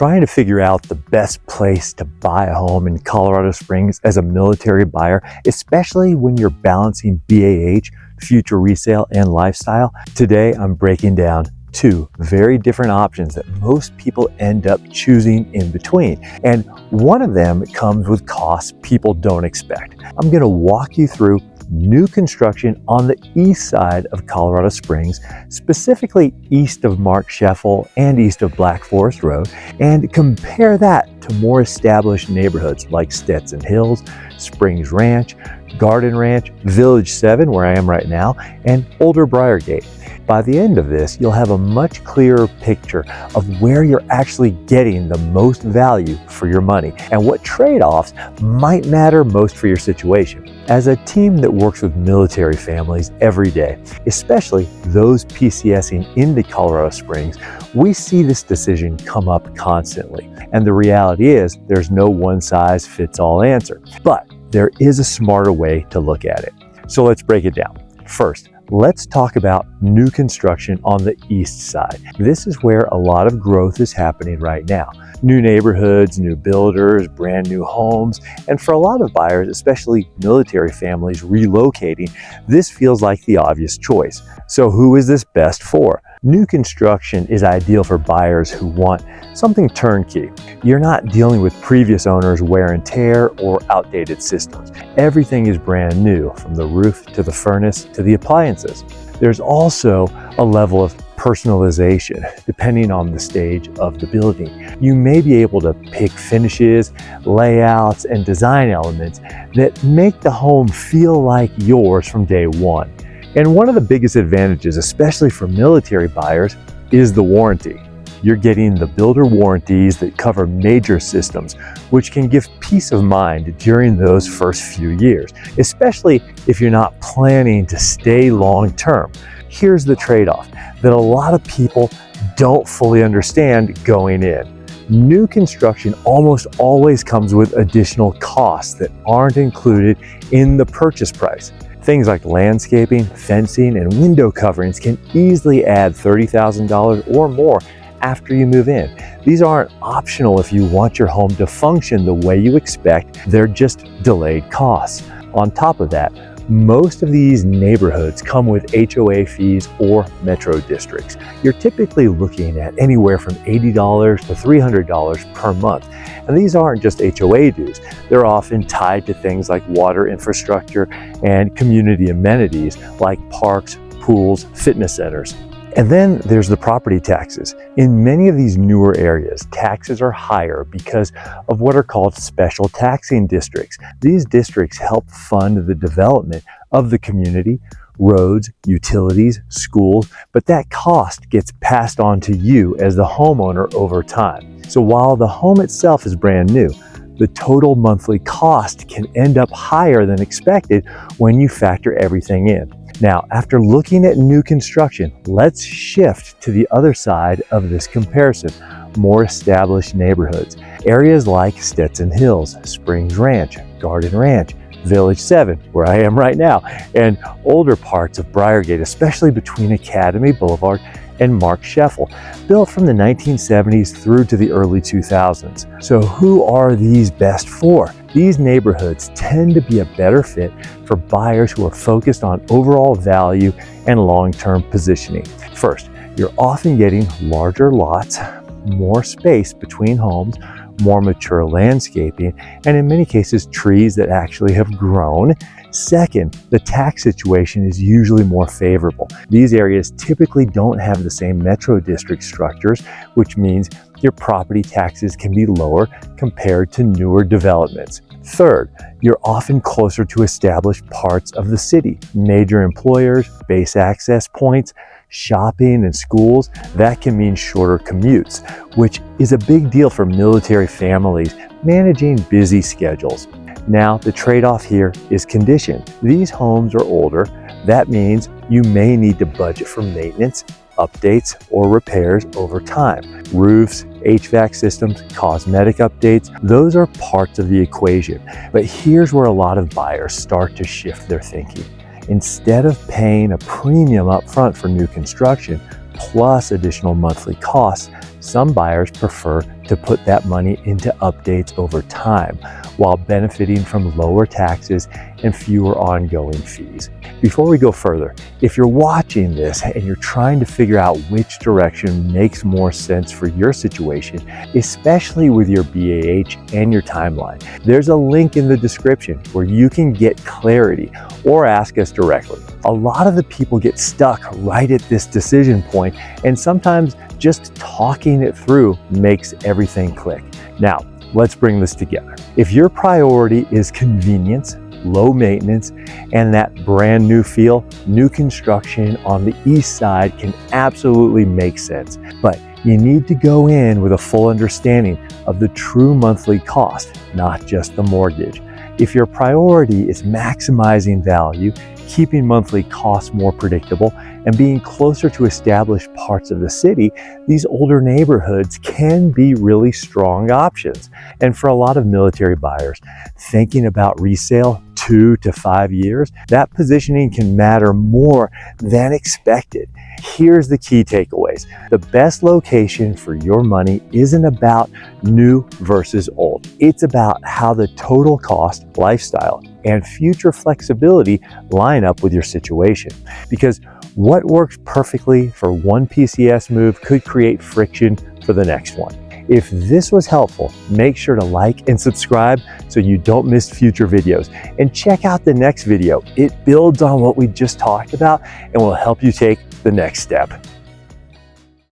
trying to figure out the best place to buy a home in Colorado Springs as a military buyer, especially when you're balancing BAH, future resale, and lifestyle, today I'm breaking down two very different options that most people end up choosing in between. And one of them comes with costs people don't expect. I'm going to walk you through new construction on the east side of Colorado Springs, specifically east of Marksheffel and east of Black Forest Road, and compare that to more established neighborhoods like Stetson Hills, Springs Ranch, Garden Ranch, Village 7, where I am right now, and older Briargate. By the end of this, you'll have a much clearer picture of where you're actually getting the most value for your money and what trade-offs might matter most for your situation. As a team that works with military families every day, especially those PCSing into Colorado Springs, we see this decision come up constantly. And the reality is there's no one-size-fits-all answer, but there is a smarter way to look at it. So let's break it down. First, let's talk about new construction on the east side. This is where a lot of growth is happening right now. New neighborhoods, new builders, brand new homes, and for a lot of buyers, especially military families relocating, this feels like the obvious choice. So who is this best for? New construction is ideal for buyers who want something turnkey. You're not dealing with previous owners' wear and tear or outdated systems. Everything is brand new, from the roof to the furnace to the appliances. There's also a level of personalization depending on the stage of the building. You may be able to pick finishes, layouts, and design elements that make the home feel like yours from day one. And one of the biggest advantages, especially for military buyers, is the warranty. You're getting the builder warranties that cover major systems, which can give peace of mind during those first few years, especially if you're not planning to stay long term. Here's the trade-off that a lot of people don't fully understand going in. New construction almost always comes with additional costs that aren't included in the purchase price. Things like landscaping, fencing, and window coverings can easily add $30,000 or more after you move in. These aren't optional if you want your home to function the way you expect. They're just delayed costs. On top of that, most of these neighborhoods come with HOA fees or metro districts. You're typically looking at anywhere from $80 to $300 per month. And these aren't just HOA dues. They're often tied to things like water infrastructure and community amenities like parks, pools, fitness centers. And then there's the property taxes. In many of these newer areas, taxes are higher because of what are called special taxing districts. These districts help fund the development of the community, roads, utilities, schools, but that cost gets passed on to you as the homeowner over time. So while the home itself is brand new, the total monthly cost can end up higher than expected when you factor everything in. Now, after looking at new construction, let's shift to the other side of this comparison, more established neighborhoods. Areas like Stetson Hills, Springs Ranch, Garden Ranch, Village 7, where I am right now, and older parts of Briargate, especially between Academy Boulevard and Marksheffel, built from the 1970s through to the early 2000s. So who are these best for? These neighborhoods tend to be a better fit for buyers who are focused on overall value and long-term positioning. First, you're often getting larger lots, more space between homes, more mature landscaping, and in many cases, trees that actually have grown. Second, the tax situation is usually more favorable. These areas typically don't have the same metro district structures, which means your property taxes can be lower compared to newer developments. Third, you're often closer to established parts of the city, major employers, base access points, shopping and schools. That can mean shorter commutes, which is a big deal for military families managing busy schedules. Now, the trade-off here is condition. These homes are older. That means you may need to budget for maintenance, updates, or repairs over time. Roofs, HVAC systems, cosmetic updates, those are parts of the equation. But here's where a lot of buyers start to shift their thinking. Instead of paying a premium up front for new construction, plus additional monthly costs, some buyers prefer to put that money into updates over time while benefiting from lower taxes and fewer ongoing fees. Before we go further, if you're watching this and you're trying to figure out which direction makes more sense for your situation, especially with your BAH and your timeline, there's a link in the description where you can get clarity or ask us directly. A lot of the people get stuck right at this decision point, and sometimes just talking it through makes everything click. Now, let's bring this together. If your priority is convenience, low maintenance, and that brand new feel, new construction on the east side can absolutely make sense. But you need to go in with a full understanding of the true monthly cost, not just the mortgage. If your priority is maximizing value, keeping monthly costs more predictable, and being closer to established parts of the city, these older neighborhoods can be really strong options. And for a lot of military buyers thinking about resale 2 to 5 years, that positioning can matter more than expected. Here's the key takeaways. The best location for your money isn't about new versus old. It's about how the total cost, lifestyle, and future flexibility line up with your situation. Because what works perfectly for one PCS move could create friction for the next one. If this was helpful, make sure to like and subscribe so you don't miss future videos. And check out the next video. It builds on what we just talked about and will help you take the next step.